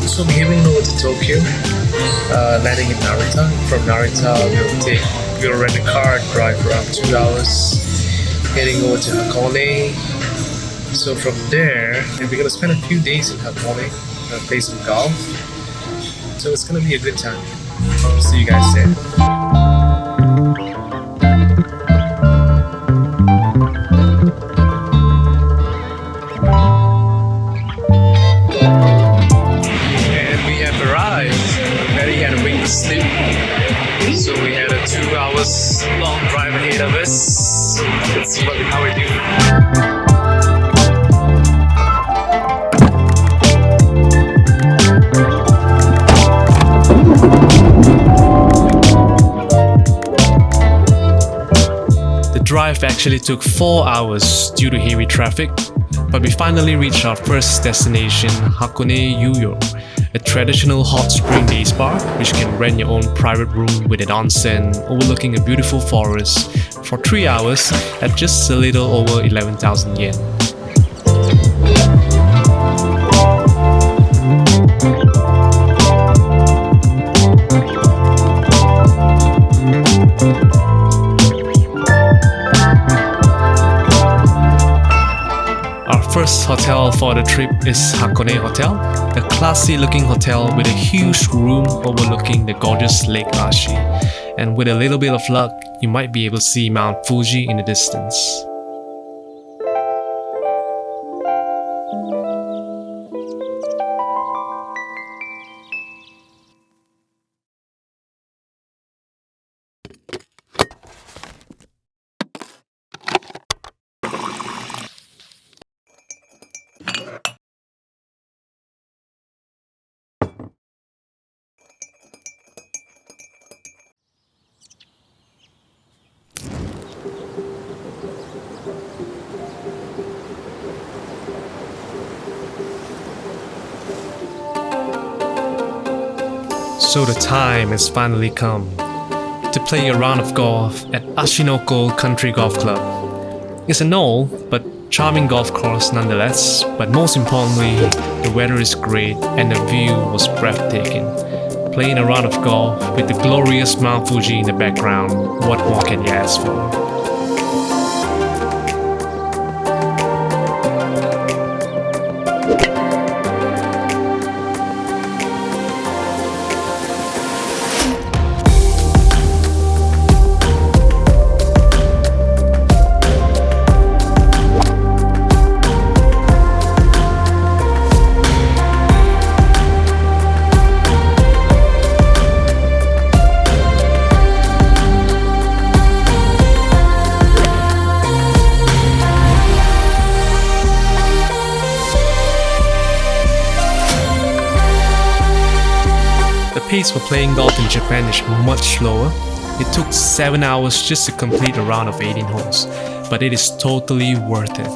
So we're heading over to Tokyo, landing in Narita. From Narita, we'll rent a car, drive around 2 hours, heading over to Hakone. So from there, we're gonna spend a few days in Hakone, play some golf. So it's gonna be a good time. See you guys there. Sleep. So we had a 2 hours long drive ahead of us. Let's see how we do. The drive actually took 4 hours due to heavy traffic, but we finally reached our first destination, Hakone Yuyo, a traditional hot spring day spa which can rent your own private room with an onsen overlooking a beautiful forest for 3 hours at just a little over 11,000 yen. First hotel for the trip is Hakone Hotel, a classy looking hotel with a huge room overlooking the gorgeous Lake Ashi. And with a little bit of luck, you might be able to see Mount Fuji in the distance. So the time has finally come to play a round of golf at Ashinoko Country Golf Club. It's an old but charming golf course nonetheless, but most importantly, the weather is great and the view was breathtaking. Playing a round of golf with the glorious Mount Fuji in the background, what more can you ask for? The pace for playing golf in Japan is much slower. It took 7 hours just to complete a round of 18 holes, but it is totally worth it.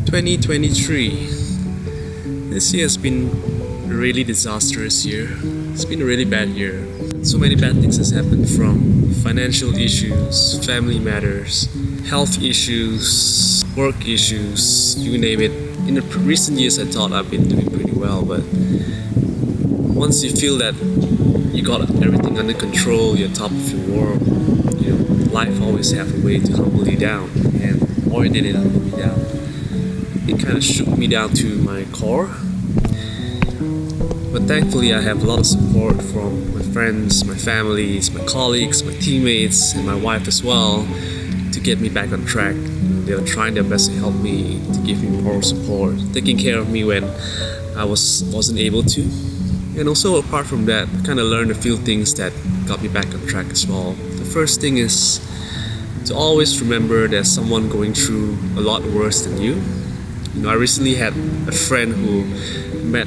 "2023. This year has been a really disastrous year. It's been a really bad year. So many bad things has happened, from financial issues, family matters, health issues, work issues, you name it. In the recent years I thought I've been doing pretty well, but once you feel that you got everything under control, you're top of your world, life always have a way to humble you down, and boy did it humble me down. It kind of shook me down to my core. But thankfully I have a lot of support from my friends, my families, my colleagues, my teammates, and my wife as well to get me back on track. They're trying their best to help me, to give me moral support, taking care of me when I wasn't able to. And also apart from that, I kind of learned a few things that got me back on track as well. The first thing is to always remember there's someone going through a lot worse than you. I recently had a friend who met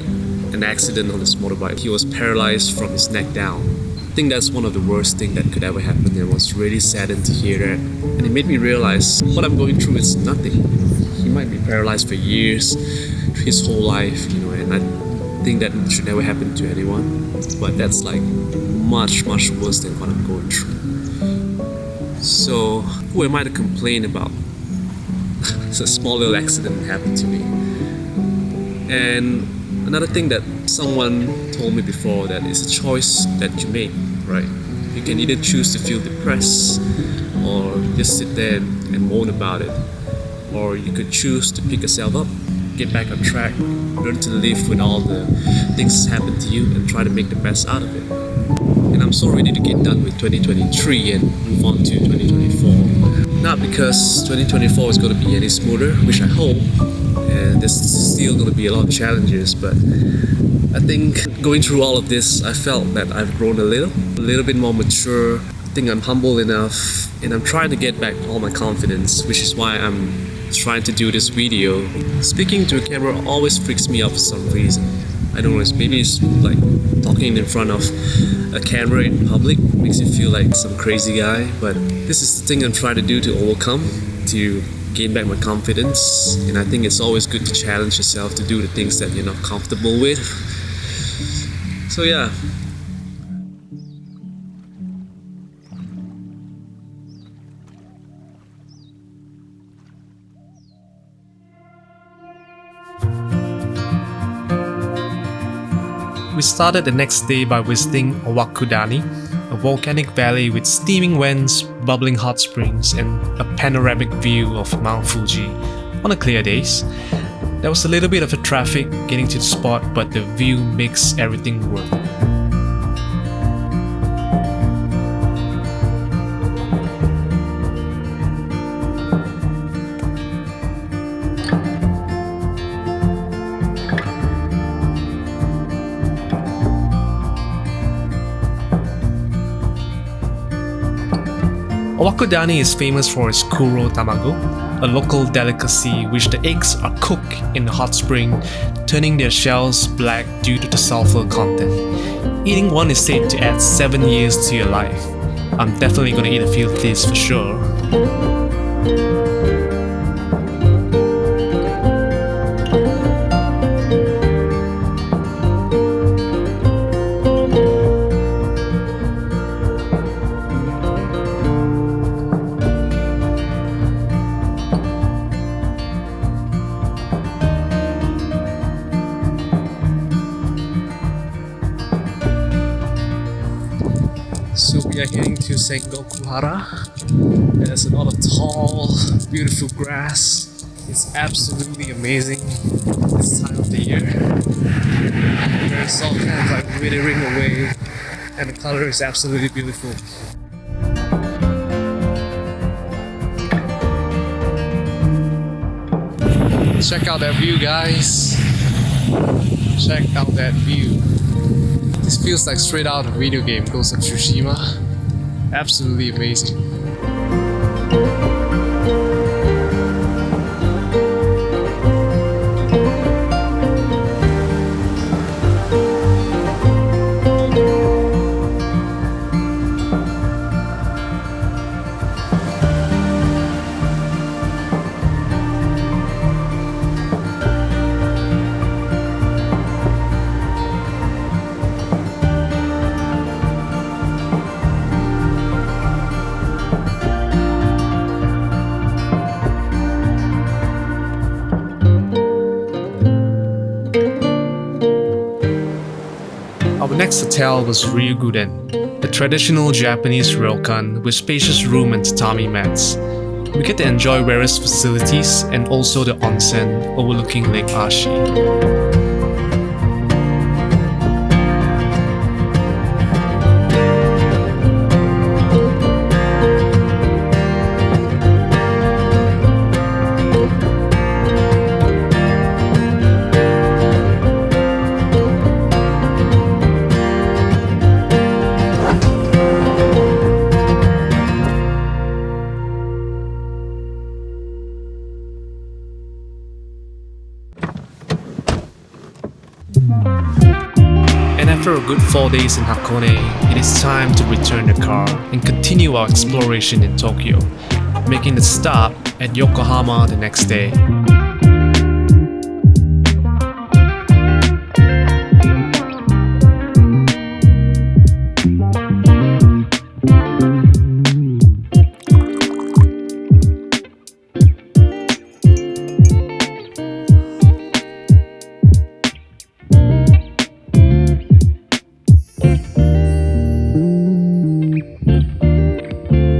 an accident on his motorbike. He was paralyzed from his neck down. I think that's one of the worst things that could ever happen. I was really saddened to hear that. And it made me realize what I'm going through is nothing. He might be paralyzed for years, his whole life, and I think that should never happen to anyone. But that's like much, much worse than what I'm going through. So, who am I to complain about? It's a small little accident happened to me. And another thing that someone told me before, that it's a choice that you make, right? You can either choose to feel depressed or just sit there and moan about it, or you could choose to pick yourself up, get back on track, learn to live with all the things that happen to you and try to make the best out of it. And I'm so ready to get done with 2023 and move on to 2024. Not because 2024 is going to be any smoother, which I hope, and there's still going to be a lot of challenges, but I think going through all of this, I felt that I've grown a little bit more mature. I think I'm humble enough, and I'm trying to get back all my confidence, which is why I'm trying to do this video. Speaking to a camera always freaks me out for some reason. I don't know, maybe it's like talking in front of a camera in public makes you feel like some crazy guy, but this is the thing I'm trying to do to overcome, to gain back my confidence. And I think it's always good to challenge yourself to do the things that you're not comfortable with. So yeah. We started the next day by visiting Owakudani, a volcanic valley with steaming vents, bubbling hot springs, and a panoramic view of Mount Fuji on a clear days. There was a little bit of a traffic getting to the spot, but the view makes everything worth it. Owakudani is famous for its kuro tamago, a local delicacy which the eggs are cooked in a hot spring, turning their shells black due to the sulfur content. Eating one is said to add 7 years to your life. I'm definitely gonna eat a few of these for sure. So we are heading to Sengokuhara. There's a lot of tall, beautiful grass. It's absolutely amazing this time of the year. There's all kind of like withering away, and the color is absolutely beautiful. Check out that view, guys. Check out that view. This feels like straight out of a video game, Ghost of Tsushima. Absolutely amazing. Our next hotel was Rikugien, a traditional Japanese ryokan with spacious room and tatami mats. We get to enjoy various facilities and also the onsen overlooking Lake Ashi. And after a good 4 days in Hakone, it is time to return the car and continue our exploration in Tokyo, making the stop at Yokohama the next day.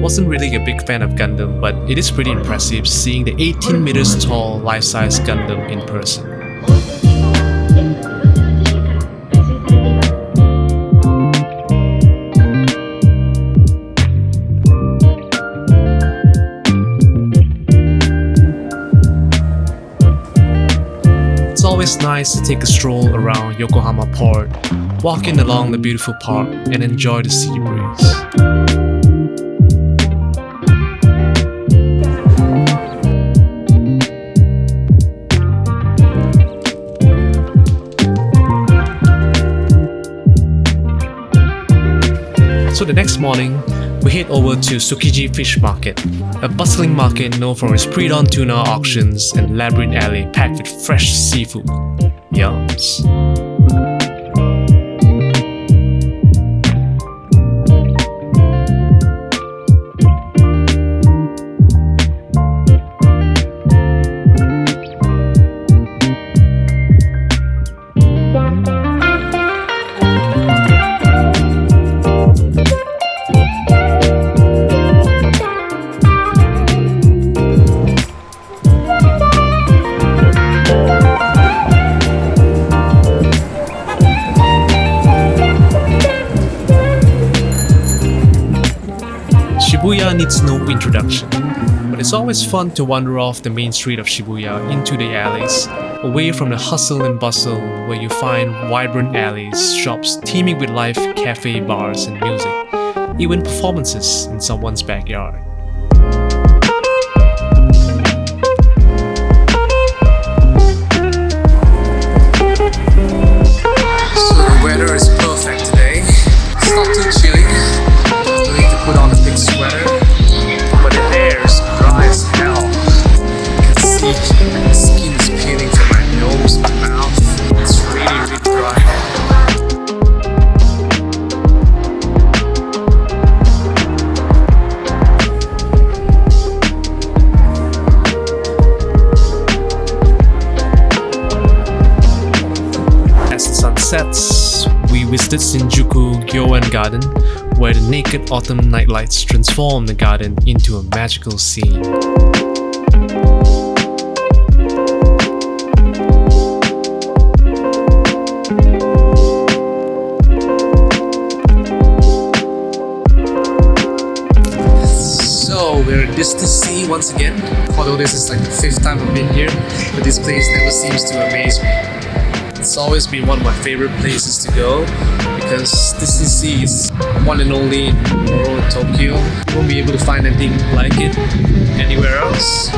Wasn't really a big fan of Gundam, but it is pretty impressive seeing the 18 meters tall life-size Gundam in person. It's always nice to take a stroll around Yokohama port, walking along the beautiful park and enjoy the sea breeze. So the next morning, we head over to Tsukiji Fish Market, a bustling market known for its pre-dawn tuna auctions and labyrinth alley packed with fresh seafood. Yums. Shibuya needs no introduction, but it's always fun to wander off the main street of Shibuya into the alleys, away from the hustle and bustle where you find vibrant alleys, shops teeming with life, cafe, bars and music, even performances in someone's backyard. So the weather is perfect today. It's not too chilly. No need to put on a thick sweater, but the air is dry as hell. You can see the skin is peeling from my nose, my mouth. It's really dry. As the sun sets, we visited Rikugien Garden, where the naked autumn nightlights transform the garden into a magical scene. So we're at Disney Sea once again, although this is like the 5th time I've been here, but this place never seems to amaze me. It's always been one of my favorite places to go because Disney Sea is one and only in the world of Tokyo. You won't be able to find anything like it anywhere else.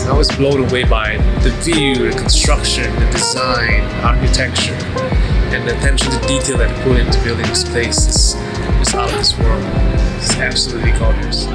I was blown away by the view, the construction, the design, architecture, and the attention to detail that they put into building this place is just out of this world. It's absolutely gorgeous.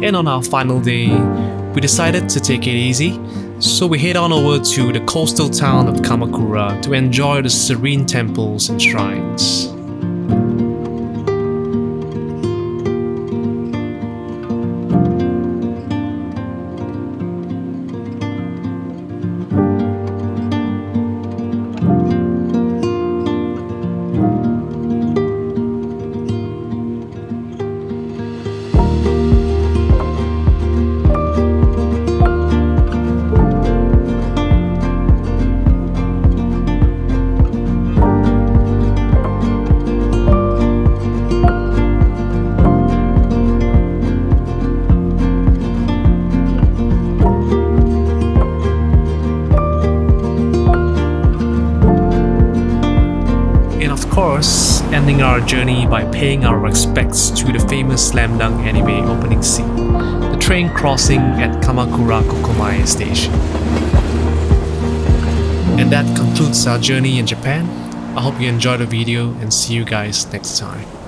And on our final day, we decided to take it easy, so we head on over to the coastal town of Kamakura to enjoy the serene temples and shrines. our journey by paying our respects to the famous slam dunk anime opening scene, the train crossing at Kamakura Kokomae Station. And that concludes our journey in Japan. I hope you enjoyed the video and see you guys next time.